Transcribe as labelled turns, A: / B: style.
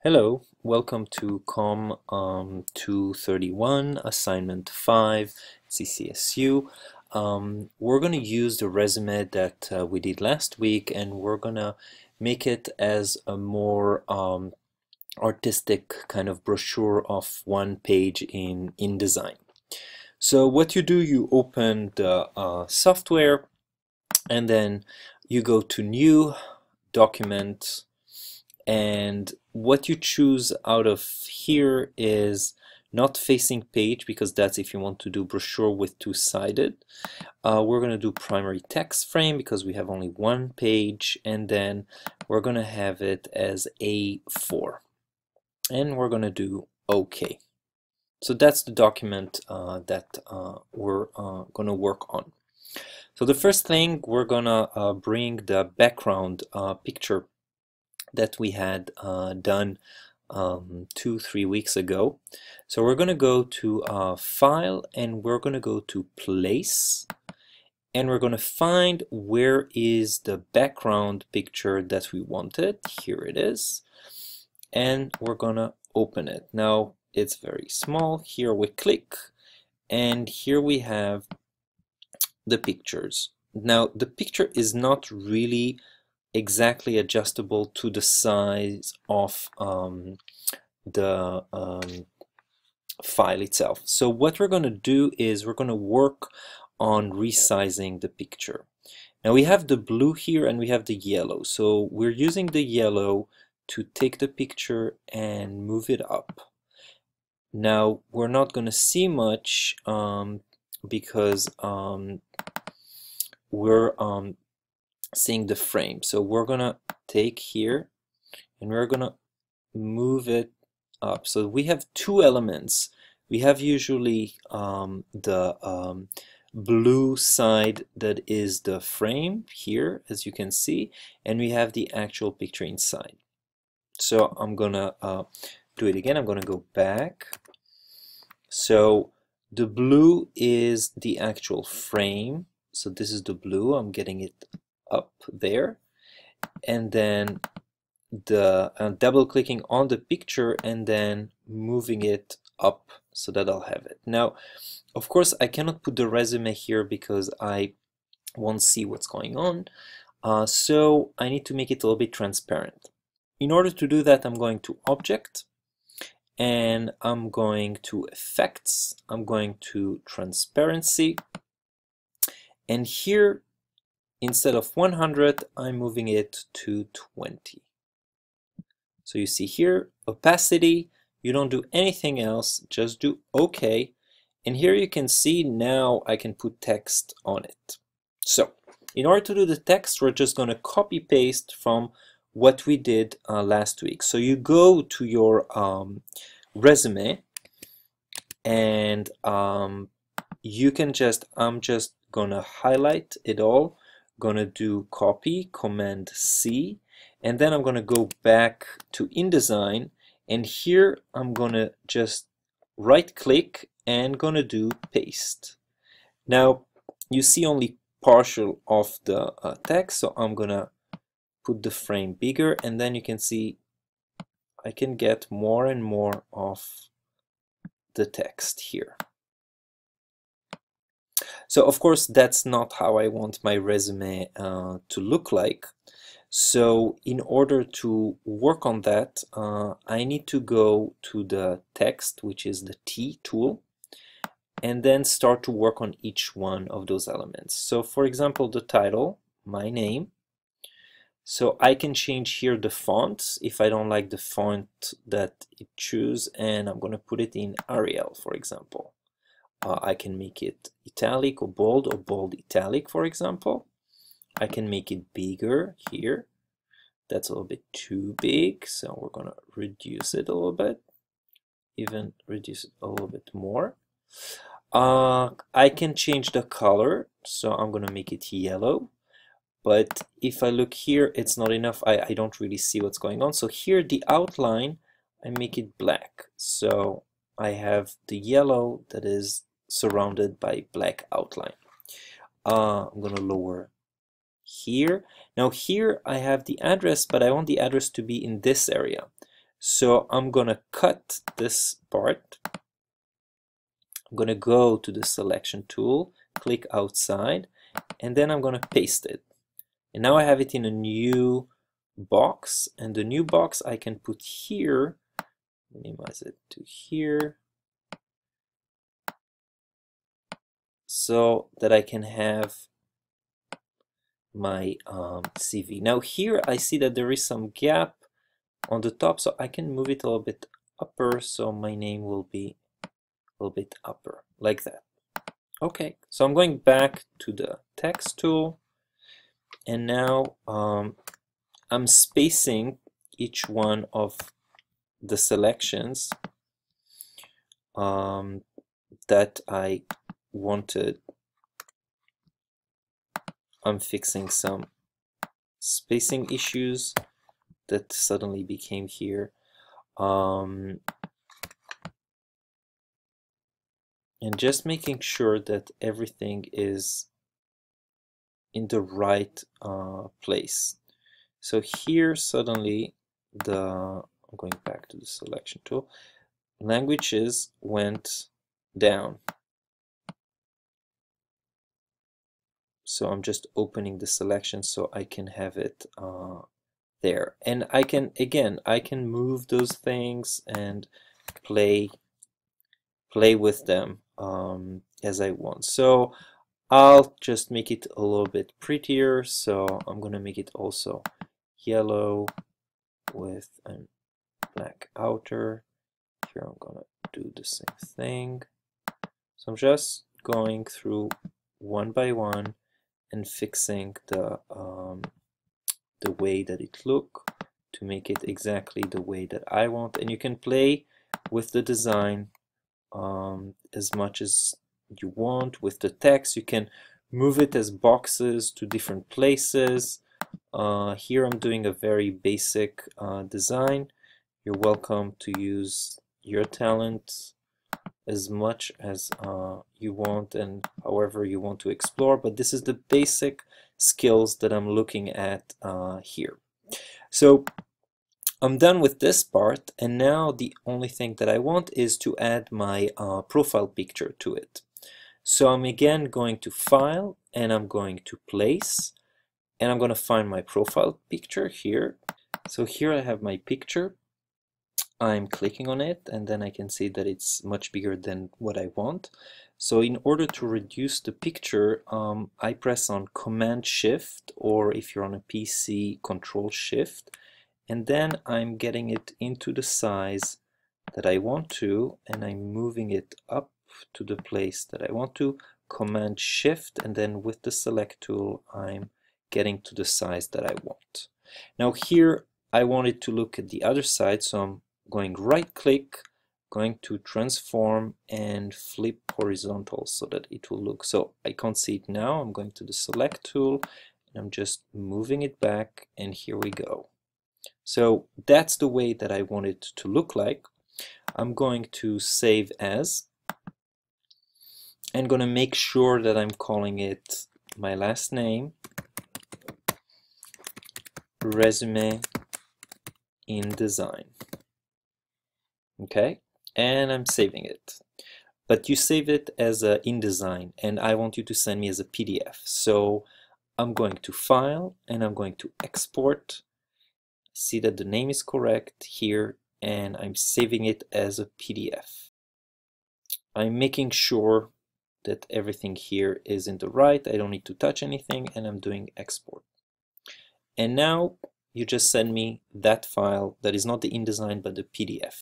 A: Hello, welcome to COMM 231, Assignment 5, CCSU. We're going to use the resume that we did last week, and we're going to make it as a more artistic kind of brochure of one page in InDesign. So what you do, you open the software, and then you go to New, Document, and what you choose out of here is not facing page, because that's if you want to do brochure with two-sided. We're going to do primary text frame because we have only one page, and then we're going to have it as A4, and we're going to do OK. So that's the document that we're going to work on. So the first thing, we're going to bring the background picture that we had done 2-3 weeks ago. So we're going to go to File, and we're going to go to Place, and we're going to find where is the background picture that we wanted. Here it is, and we're going to open it. Now it's very small. Here we click, and here we have the pictures. Now the picture is not really exactly adjustable to the size of the file itself. So what we're going to do is we're going to work on resizing the picture. Now we have the blue here and we have the yellow. So we're using the yellow to take the picture and move it up. Now we're not going to see much because we're seeing the frame. So we're gonna take here and we're gonna move it up. So we have two elements. We have usually the blue side that is the frame here, as you can see, and we have the actual picture inside. So I'm gonna do it again. I'm gonna go back. So the blue is the actual frame. So this is the blue. I'm getting it up there, and then the double clicking on the picture and then moving it up so that I'll have it. Now of course I cannot put the resume here because I won't see what's going on, so I need to make it a little bit transparent. In order to do that, I'm going to Object, and I'm going to Effects, I'm going to Transparency, and here instead of 100, I'm moving it to 20. So you see here, opacity, you don't do anything else, just do OK. And here you can see now I can put text on it. So in order to do the text, we're just going to copy paste from what we did last week. So you go to your resume, and you can just, I'm just gonna highlight it all, gonna do copy, Command C, and then I'm gonna go back to InDesign, and here I'm gonna just right click and gonna do paste. Now you see only partial of the text, so I'm gonna put the frame bigger, and then you can see I can get more and more of the text here. So of course that's not how I want my resume to look like. So in order to work on that, I need to go to the text, which is the T tool, and then start to work on each one of those elements. So for example, the title, my name. So I can change here the font if I don't like the font that it chooses, and I'm going to put it in Arial, for example. I can make it italic or bold italic, for example. I can make it bigger here. That's a little bit too big, so we're gonna reduce it a little bit, even reduce it a little bit more. I can change the color, so I'm gonna make it yellow. But if I look here, it's not enough. I don't really see what's going on. So here, the outline, I make it black. So I have the yellow that is surrounded by black outline. I'm going to lower here. Now here I have the address, but I want the address to be in this area. So I'm gonna cut this part. I'm gonna go to the selection tool, click outside, and then I'm gonna paste it. And now I have it in a new box, and the new box I can put here, minimize it to here, so that I can have my CV. Now here I see that there is some gap on the top, so I can move it a little bit upper, so my name will be a little bit upper, like that. Okay, so I'm going back to the text tool, and now I'm spacing each one of the selections that I wanted. I'm fixing some spacing issues that suddenly became here. And just making sure that everything is in the right place. So here suddenly I'm going back to the selection tool, languages went down. So I'm just opening the selection so I can have it there. And I can move those things and play with them as I want. So I'll just make it a little bit prettier. So I'm gonna make it also yellow with a black outer. Here I'm gonna do the same thing. So I'm just going through one by one and fixing the way that it look to make it exactly the way that I want. And you can play with the design as much as you want. With the text, you can move it as boxes to different places. Here I'm doing a very basic design. You're welcome to use your talent as much as you want and however you want to explore, but this is the basic skills that I'm looking at here. So I'm done with this part, and now the only thing that I want is to add my profile picture to it. So I'm again going to File, and I'm going to Place, and I'm going to find my profile picture here. So here I have my picture. I'm clicking on it, and then I can see that it's much bigger than what I want. So in order to reduce the picture, I press on Command Shift, or if you're on a PC, Control Shift, and then I'm getting it into the size that I want to, and I'm moving it up to the place that I want to. Command Shift, and then with the Select tool, I'm getting to the size that I want. Now here, I want it to look at the other side, so I'm going right click, going to transform and flip horizontal so that it will look. So I can't see it now. I'm going to the Select tool, and I'm just moving it back, and here we go. So that's the way that I want it to look like. I'm going to save as, and going to make sure that I'm calling it my last name, Resume InDesign. Okay, and I'm saving it. But you save it as a InDesign, and I want you to send me as a PDF. So I'm going to File, and I'm going to Export. See that the name is correct here, and I'm saving it as a PDF. I'm making sure that everything here is in the right. I don't need to touch anything, and I'm doing Export. And now you just send me that file that is not the InDesign but the PDF.